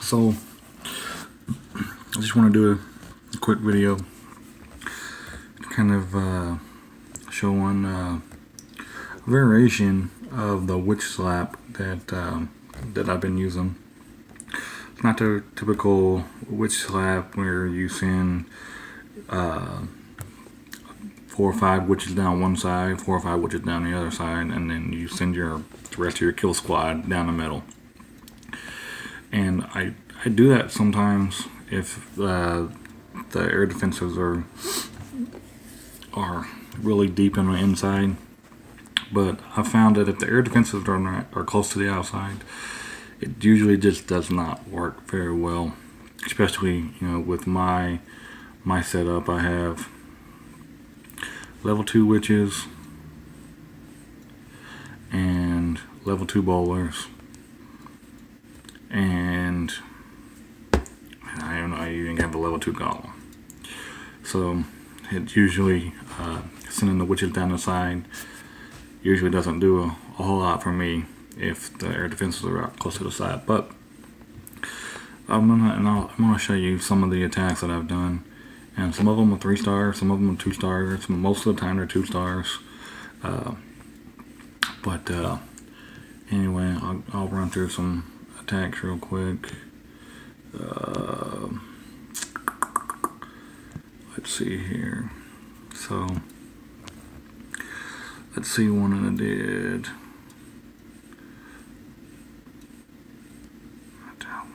So I just want to do a quick video to kind of show one variation of the witch slap that I've been using. It's not the typical witch slap where you send 4 or 5 witches down one side, 4 or 5 witches down the other side, and then you send the rest of your kill squad down the middle. And I do that sometimes if the air defenses are really deep in the inside. But I found that if the air defenses are close to the outside, it usually just does not work very well. Especially, with my setup, I have level 2 witches and level 2 bowlers, and I even have a level 2 golem. So it usually sending the witches down the side usually doesn't do a whole lot for me if the air defenses are out close to the side. But I'm gonna show you some of the attacks that I've done, and some of them are 3 stars, some of them are 2 stars. Most of the time they're 2 stars. But anyway, I'll run through some attacks real quick. Let's see here. So let's see one that I did. That one.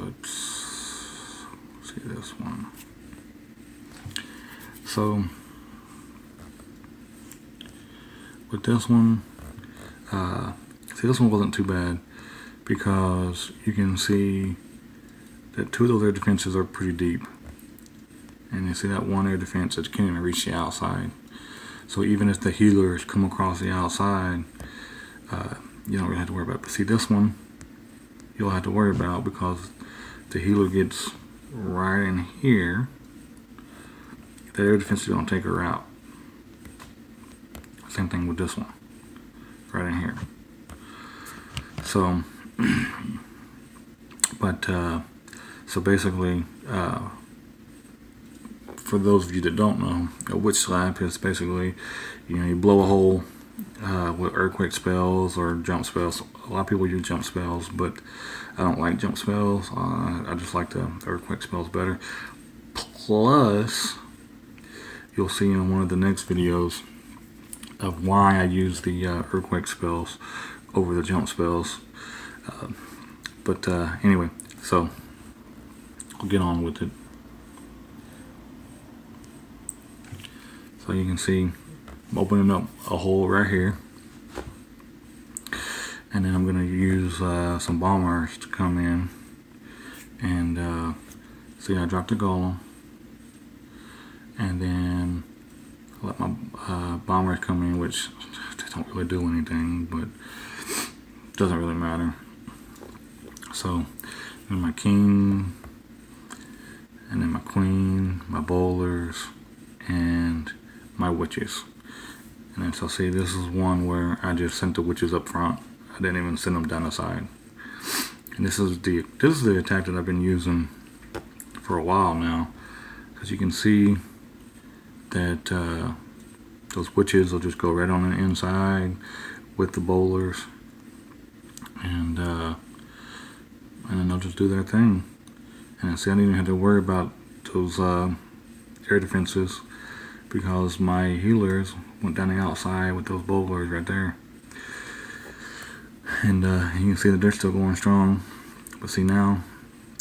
Let's see this one. So with this one, see, this one wasn't too bad because you can see that 2 of those air defenses are pretty deep, and you see that one air defense that can't even reach the outside. So even if the healers come across the outside, you don't really have to worry about it. But see, this one you'll have to worry about because the healer gets right in here. The air defense is going to take her out. Same thing with this one, right in here. So, so basically, for those of you that don't know, a witch slap is basically, you blow a hole with earthquake spells or jump spells. A lot of people use jump spells, but I don't like jump spells. I just like the earthquake spells better. Plus, you'll see in one of the next videos of why I use the earthquake spells over the jump spells. But anyway, so I'll get on with it. So you can see I'm opening up a hole right here, and then I'm going to use some bombers to come in, and see, I dropped the golem, and then I let my bombers come in, which they don't really do anything, but it doesn't really matter. So then my king, and then my queen, my bowlers, and my witches. And then so see, this is one where I just sent the witches up front. I didn't even send them down the side. And this is the attack that I've been using for a while now, because you can see that those witches will just go right on the inside with the bowlers, and then they'll just do their thing. And see, I didn't even have to worry about those air defenses because my healers went down the outside with those bowlers right there. And you can see that they're still going strong. But see, now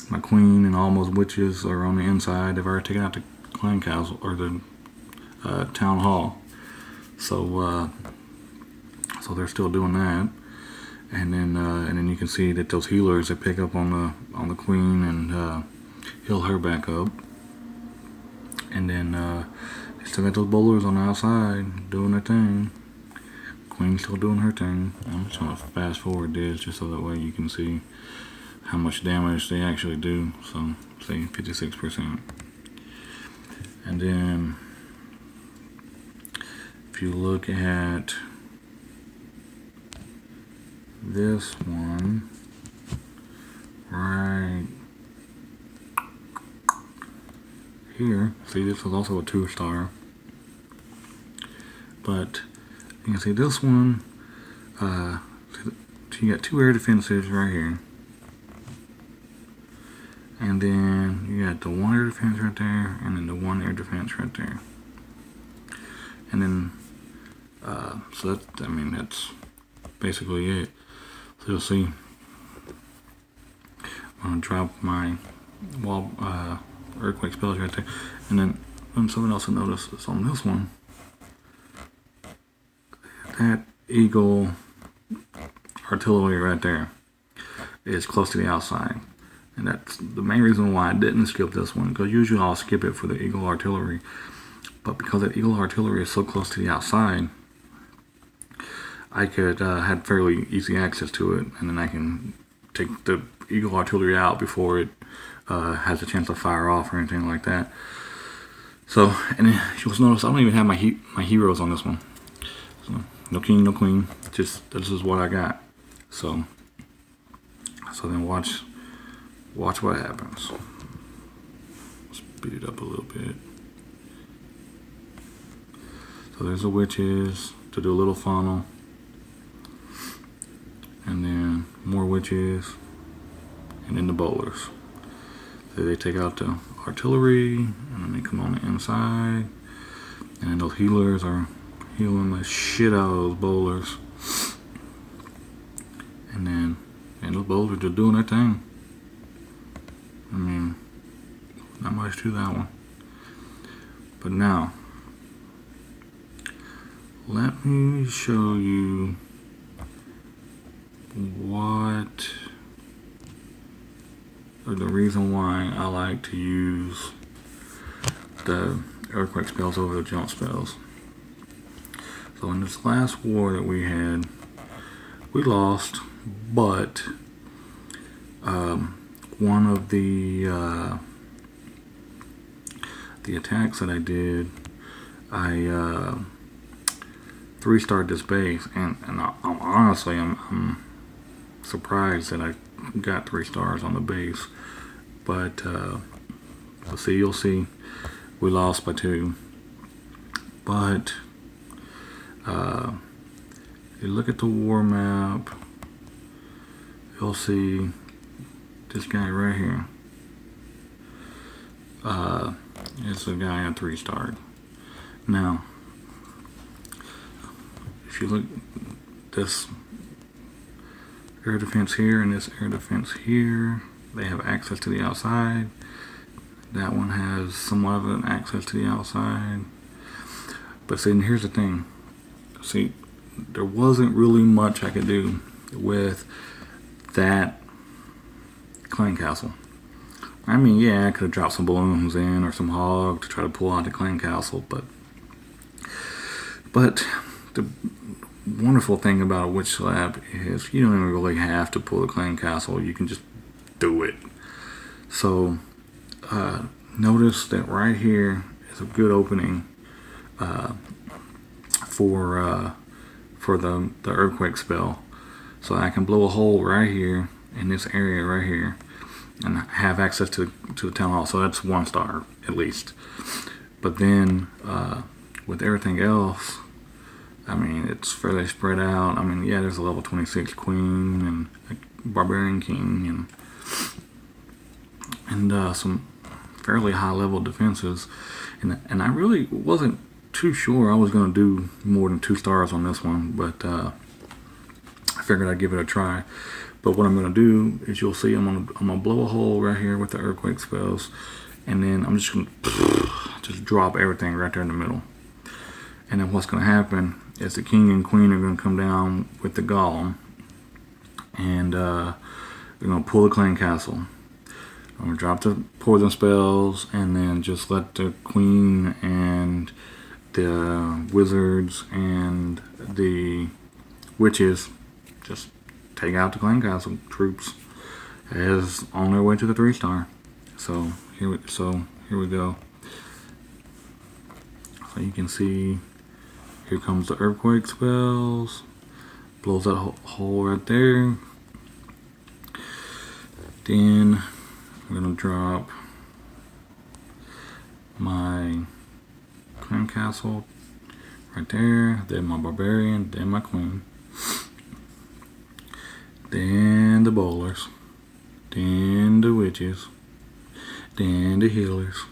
my queen and all those witches are on the inside. They've already taken out the clan castle or the town hall. So so they're still doing that. And then you can see that those healers, they pick up on the queen and heal her back up. And then they still got those bowlers on the outside doing their thing. Queen's still doing her thing. I'm just gonna fast forward this just so that way you can see how much damage they actually do. So say 56%. And then if you look at this one right here, see, this was also a 2-star, but you can see this one, you got 2 air defenses right here, and then you got the 1 air defense right there, and then the 1 air defense right there, and then so that, I mean, that's basically it. So you'll see I'm gonna drop my wall earthquake spells right there, and then something else to notice is on this one, that eagle artillery right there is close to the outside, and that's the main reason why I didn't skip this one, because usually I'll skip it for the eagle artillery, but because that eagle artillery is so close to the outside, I could had fairly easy access to it, and then I can take the eagle artillery out before it has a chance to fire off or anything like that. So, and then you'll notice I don't even have my heroes on this one. So, no king, no queen. Just this is what I got. So then watch what happens. Speed it up a little bit. So there's the witches to do a little funnel, and then more witches, and then the bowlers. So they take out the artillery, and then they come on the inside, and then those healers are healing the shit out of those bowlers, and those bowlers are doing their thing. I mean, not much to that one. But now, let me show you the reason why I like to use the earthquake spells over the jump spells. So in this last war that we had, we lost, but one of the attacks that I did, I 3-starred this base, and honestly, I'm surprised that I got 3 stars on the base, but you'll see, we lost by 2. But if you look at the war map, you'll see this guy right here. It's a guy I 3-starred. Now, if you look, this air defense here and this air defense here, they have access to the outside. That one has somewhat of an access to the outside. But see, and here's the thing. See, there wasn't really much I could do with that clan castle. I mean, yeah, I could have dropped some balloons in or some hog to try to pull out the clan castle, but the wonderful thing about a witch slab is you don't even really have to pull the clan castle. You can just do it. So notice that right here is a good opening for the earthquake spell. So I can blow a hole right here in this area right here and have access to the town hall. So that's 1 star at least. But then with everything else, I mean, it's fairly spread out. I mean, yeah, there's a level 26 queen and a barbarian king and some fairly high level defenses. And I really wasn't too sure I was going to do more than 2 stars on this one, but I figured I'd give it a try. But what I'm going to do is, you'll see I'm gonna blow a hole right here with the earthquake spells, and then I'm just going to just drop everything right there in the middle. And then what's going to happen is the king and queen are going to come down with the golem, and they're going to pull the clan castle. I'm going to drop the poison spells, and then just let the queen and the wizards and the witches just take out the clan castle troops as on their way to the 3-star. So here we go. So you can see Here comes the earthquake spells. Blows that hole right there. Then I'm gonna drop my Clan Castle right there. Then my Barbarian. Then my Queen. Then the Bowlers. Then the Witches. Then the Healers.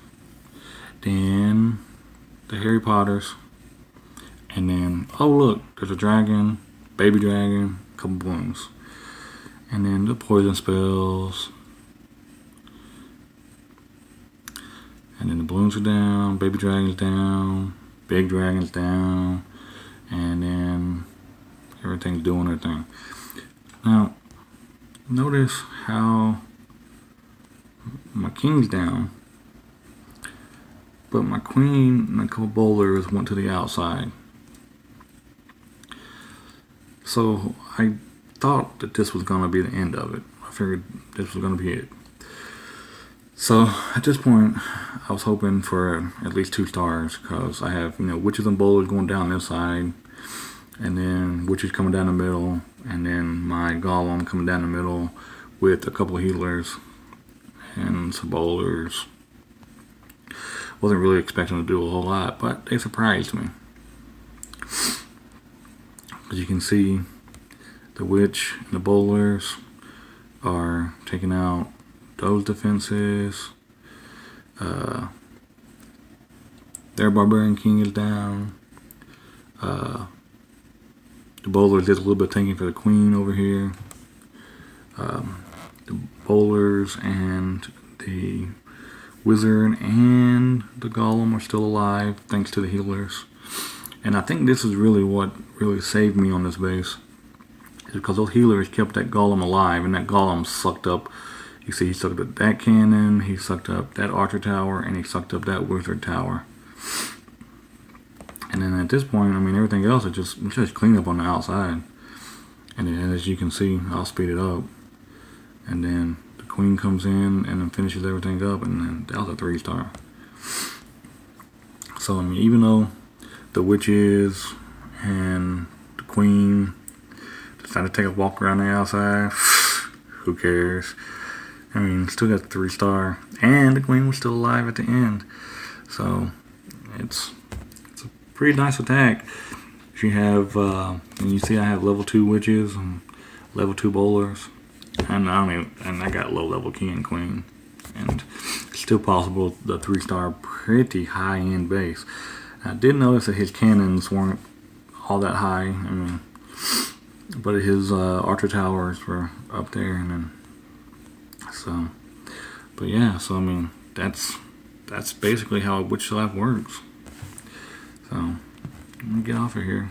Then the Harry Potters. And then, oh look, there's a dragon, baby dragon, a couple balloons. And then the poison spells. And then the balloons are down, baby dragon's down, big dragon's down, and then everything's doing their thing. Now, notice how my king's down, but my queen and a couple bowlers went to the outside. So I thought that this was going to be the end of it. I figured this was going to be it. So at this point, I was hoping for at least 2 stars because I have, witches and bowlers going down this side, and then witches coming down the middle, and then my golem coming down the middle with a couple of healers and some bowlers. Wasn't really expecting to do a whole lot, but they surprised me. As you can see, the witch and the bowlers are taking out those defenses. Their barbarian king is down. The bowlers did a little bit of tanking for the queen over here. The bowlers and the wizard and the golem are still alive thanks to the healers. And I think this is really what really saved me on this base, is because those healers kept that golem alive, and that golem sucked up. You see, he sucked up that cannon, he sucked up that archer tower, and he sucked up that wizard tower. And then at this point, everything else is just clean up on the outside. And then, as you can see, I'll speed it up. And then the queen comes in and then finishes everything up, and then that was a 3-star. So even though the witches and the queen decided to take a walk around the outside, who cares? Still got 3-star, and the queen was still alive at the end. So it's a pretty nice attack. You have, and you see, I have level 2 witches and level 2 bowlers, and I got low level king and queen, and it's still possible the 3-star pretty high end base. I did notice that his cannons weren't all that high. But his archer towers were up there, and then but yeah, so that's basically how Witch Life works. So I'm gonna get off of here.